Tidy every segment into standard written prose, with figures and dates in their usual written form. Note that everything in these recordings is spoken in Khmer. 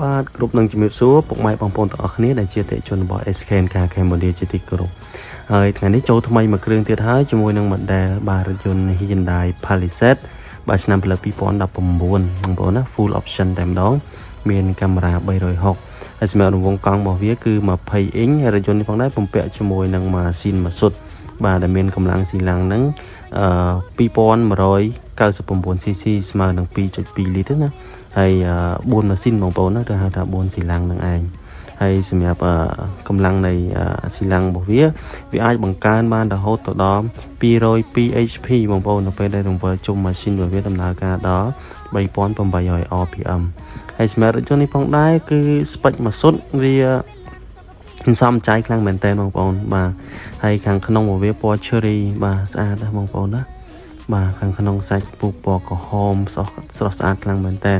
បាទគ្រប់នឹងជំរាបសួរពុកម៉ែបងប្អូនទាំងអស់គ្នាដែលជាតិជនរបស់ SKNK Cambodia ជាទីគោរពហើយថ្ងៃនេះចូលថ្មីមួយគ្រឿងទៀតហើយជាមួយនឹង model បាទរថយន្ត Hyundai Palisade បាទឆ្នាំផលិត2019បងប្អូនណា full option តែម្ដងមានកាមេរ៉ា360ហើយសម្រាប់រង្វង់កង់របស់វាគឺ20 inch ហើយរថយន្តនេះផងដែរបំពាក់ជាមួយនឹងម៉ាស៊ីនម៉ាស៊ុតបាទដែលមានកម្លាំងស៊ីឡាំងនឹង2199cc ស្មើនឹង 2.2 លីត្រណាហើយ4ម៉ាស៊ីនបងប្អូនណាទៅហៅថា4ស៊ីឡាំងនឹងឯងហើយសម្រាប់កម្លាំងនៃស៊ីឡាំងរបស់វាអាចបង្កើនបានរហូតទៅដល់202 HP បងប្អូននៅពេលដែលរង្វិលជុំម៉ាស៊ីនរបស់វាដំណើរការដល់3800 RPM ហើយសម្រាប់រថយន្តនេះផងដែរគឺស្ពេចម៉ាស៊ុតវាសំចៃខ្លាំងមែនតើបងប្អូនបាទហើយខាងក្នុងរបស់វាពណ៌ cherry បាទស្អាតណាស់បងប្អូនណាបាទខាងក្នុងសាច់ពុះពណ៌ក្រហមស្រស់ស្អាតខ្លាំងមែនតើ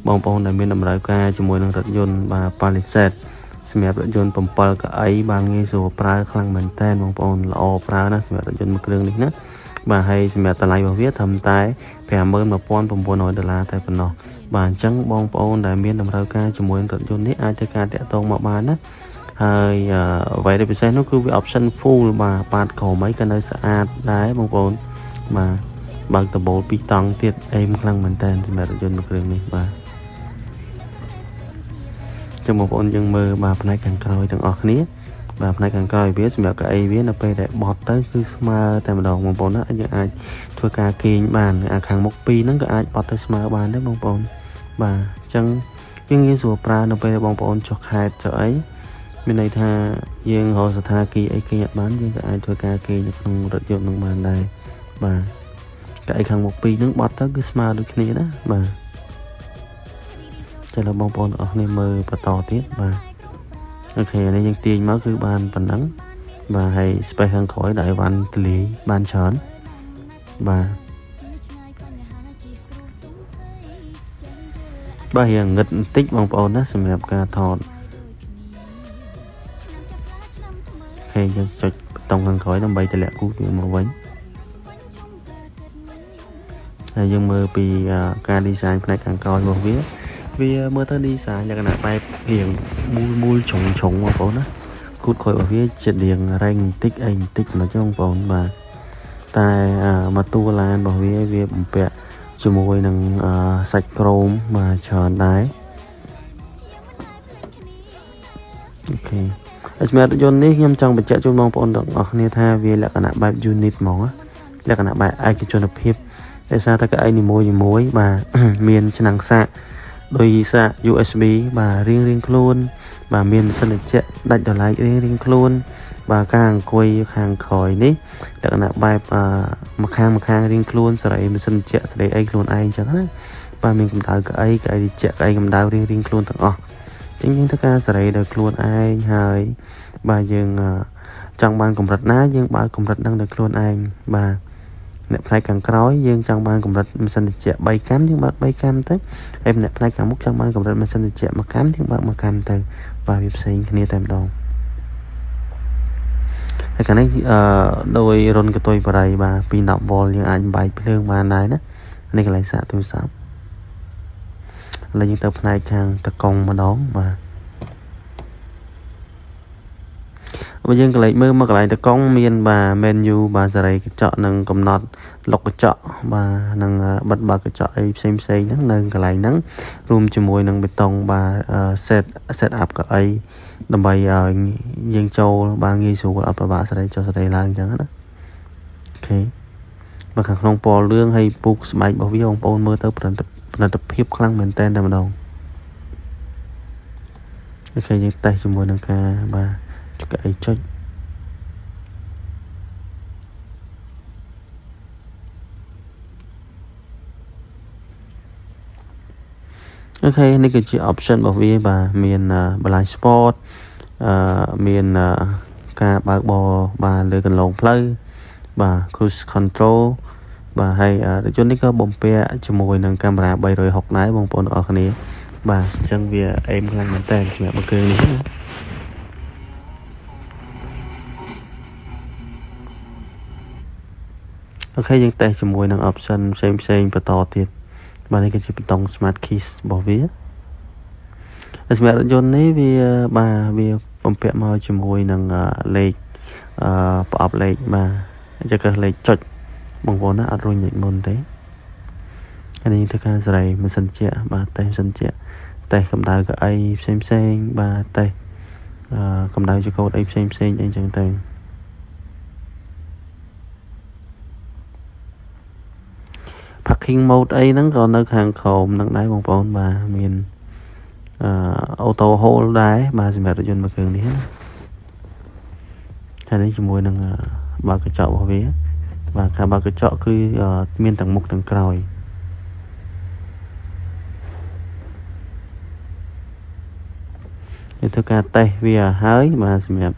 បងប្អូនដែលមានតម្រូវការជាមួយនឹងរថយន្តបាទ Palisade សម្រាប់រថយន្ត7កៅអីបាទងាយស្រួលប្រើខ្លាំងមែនតើបងប្អូនល្អប្រើណាស់សម្រាប់រថយន្តមួយគ្រឿងនេះណាបាទហើយសម្រាប់តម្លៃរបស់វាត្រឹមតែ$51,900តែប៉ុណ្ណោះបាទអញ្ចឹងបងប្អូនដែលមានតម្រូវការជាមួយនឹងរថយន្តនេះអាចធ្វើការតាក់ទងមកបានណាហើយអ្វីដែលពិសេសនោះគឺវា option full បាទបាតក្រោមអីក៏នៅស្អាតដែរបងប្អូនបាទបើកដបូល2តង់ទៀតអេមខ្លាំងមែនតើសម្រាប់រថយន្តមួយគ្រឿងនេះបាទចាំបងប្អូនយើងមើលបាទផ្នែកខាងក្រោយទាំងអស់គ្នាបាទផ្នែកខាងក្រោយវាសម្រាប់កៅអីវានៅពេលដែលបត់ទៅគឺស្មើតែម្ដងបងប្អូនណាយើងអាចធ្វើការគេងបានខាងមុខ2ហ្នឹងក៏អាចបត់ទៅស្មើបានដែរបងប្អូនបាទអញ្ចឹងយើងងាយស្រួលប្រើនៅពេលបងប្អូនចុះខេត្តចុះអីមានន័យថាយើងរកស្ថានភាពអីគេអត់បានយើងក៏អាចធ្វើការគេនៅក្នុងរថយន្តនឹងបានដែរបាទកៅអីខាងមុខ2ហ្នឹងបត់ទៅគឺស្មើដូចគ្នាណាបាទចាំបងប្អូនអរគ្នាមើលបន្តទៀតបាទអូខេនេះយើងទាញមកគឺបានប៉ុណ្ណឹងបាទហើយ space ខាងក្រោយដាក់ឲ្យវ៉ាន់ទលាយបានច្រើនបាទបាទរៀងងឹតបន្តិចបងប្អូនណាសម្រាប់ការថតហើយយើងចុចប៊ូតុងខាងក្រោយដើម្បីតម្លាក់គូវាមកវិញហើយយើងមើលពីការ design ផ្នែកខាងក្រោយរបស់វាមើលទៅ design លក្ខណៈបែបរៀងមូលជ្រុងបងប្អូនណាគូតក្រោយរបស់វាជារៀងរែងបន្តិចអីបន្តិចមកចឹងបងប្អូនបាទតែមកតួឡានរបស់វាបំពាក់ជាមួយនឹងសាច់ក្រោមបាទច្រើនដែរអូខេហើយសម្រាប់រថយន្តនេះខ្ញុំចង់បញ្ជាក់ជូនបងប្អូនទាំងអស់គ្នាថាវាលក្ខណៈបែប unit ហ្មងណាលក្ខណៈបែបឯកជនភាពដោយសារតែកៅអីនីមួយបាទមានឆ្នាំងសាកដោយសាក USB បាទរៀងខ្លួនបាទមានម៉ាស៊ីនត្រជាក់ដាច់ដោយឡែករៀងខ្លួនបាទការអង្គុយខាងក្រោយនេះលក្ខណៈបែបម្ខាងរៀងខ្លួនសេរីម៉ាស៊ីនត្រជាក់សេរីអីខ្លួនឯងអញ្ចឹងណាបាទមានកម្ដៅកៅអីត្រជាក់កៅអីកម្ដៅរៀងខ្លួនទាំងអស់អញ្ចឹងយើងធ្វើការសេរីដោយខ្លួនឯងហើយបាទយើងចង់បានកម្រិតណាយើងបើកកម្រិតហ្នឹងដោយខ្លួនឯងបាទអ្នកផ្នែកខាងក្រោយយើងចង់បានកម្រិតម៉ាស៊ីនត្រជាក់3កាំយើងបើក3កាំទៅហើយអ្នកផ្នែកខាងមុខចង់បានកម្រិតម៉ាស៊ីនត្រជាក់1កាំយើងបើក1កាំទៅបាទវាផ្សេងគ្នាតែម្ដងហើយខាងនេះដោយរុនកតុយបរិយបាទពី10 V យើងអាចបែកភ្លើងបានដែរណានេះកន្លែងសាកទូរស័ព្ទឥឡូវយើងទៅផ្នែកខាងតកុងម្ដងបាទបើយើងកន្លែងមើលមកកន្លែងតកុងមានបាទ menu បាទសេរីកញ្ចក់និងកំណត់លុកកញ្ចក់បាទនិងបិទបើកកញ្ចក់អីផ្សេងហ្នឹងនៅកន្លែងហ្នឹងរួមជាមួយនឹងបេតុងបាទ set up កៅអីដើម្បីឲ្យយើងចូលបាទងាយស្រួលអត់ប្របាក់សេរីចុះសេរីឡើងអញ្ចឹងណាអូខេបាទខាងក្នុងពណ៌លឿងហើយពូកស្បែករបស់វាបងប្អូនមើលទៅប្រណិតភាពខ្លាំងមែនតើតែម្ដងអូខេយើងតេស្តជាមួយនឹងការបាទកៅអីចុចអូខេនេះគឺជា option របស់វាបាទមាន Blind Spot មានការបើកបរបាទលើកន្លងផ្លូវបាទ Cruise Control បាទហើយរថយន្តនេះក៏បំពាក់ជាមួយនឹងកាមេរ៉ា360ដែរបងប្អូនទាំងអស់គ្នាបាទអញ្ចឹងវាអេមខ្លាំងមែនតើសម្រាប់មួយគ្រឿងនេះណាអូខេយើងតេស្តជាមួយនឹង option ផ្សេងបន្តទៀតបាទនេះគឺជាប៊ូតុង Smart Keys របស់វា សម្រាប់រថយន្តនេះវាបំពាក់មកជាមួយនឹងលេខប្រអប់លេខបាទចក្រាស់លេខចុចបងប្អូនណាអត់រុញលេខមុនទេហើយនេះធ្វើការសេរីម៉ាស៊ីនជែកបាទតេស្តម៉ាស៊ីនជែកតេស្តកម្ដៅកៅអីផ្សេងបាទតេស្តកម្ដៅចង្កូតអីផ្សេងអីចឹងទៅparking mode អីហ្នឹងក៏នៅខាងក្រោមហ្នឹងដែរបងប្អូនបាទមានauto hold ដែរបាទសម្រាប់រថយន្តមួយគ្រឿងនេះណាហើយនេះជាមួយនឹងបើកកញ្ចក់របស់វាបាទការបើកកញ្ចក់គឺមានទាំងមុខទាំងក្រោយធ្វើការតេស្តវាហើយបាទសម្រាប់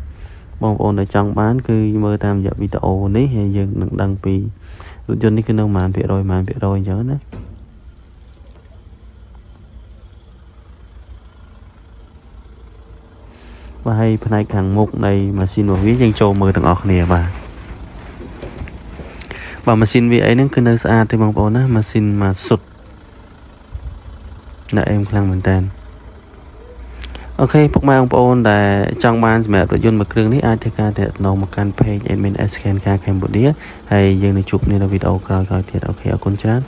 បងប្អូនដែលចង់បានគឺមើលតាមរយៈវីដេអូនេះហើយយើងនឹងដឹងពីរថយន្តនេះគឺនៅប្រហែលភាគរយអញ្ចឹងណាបាទហើយផ្នែកខាងមុខនៃម៉ាស៊ីនរបស់វាយើងចូលមើលទាំងអស់គ្នាបាទម៉ាស៊ីនវាអីហ្នឹងគឺនៅស្អាតទេបងប្អូនណាម៉ាស៊ីនមកសុទ្ធនៅអេមខ្លាំងមែនតើអូខេពុកម៉ែបងប្អូនដែលចង់បានសម្រាប់រថយន្តមួយគ្រឿងនេះអាចធ្វើការទាក់ទងមកកាន់ page admin SKN Car Cambodia ហើយយើងនឹងជួបគ្នានៅវីដេអូក្រោយៗទៀតអូខេអរគុណច្រើន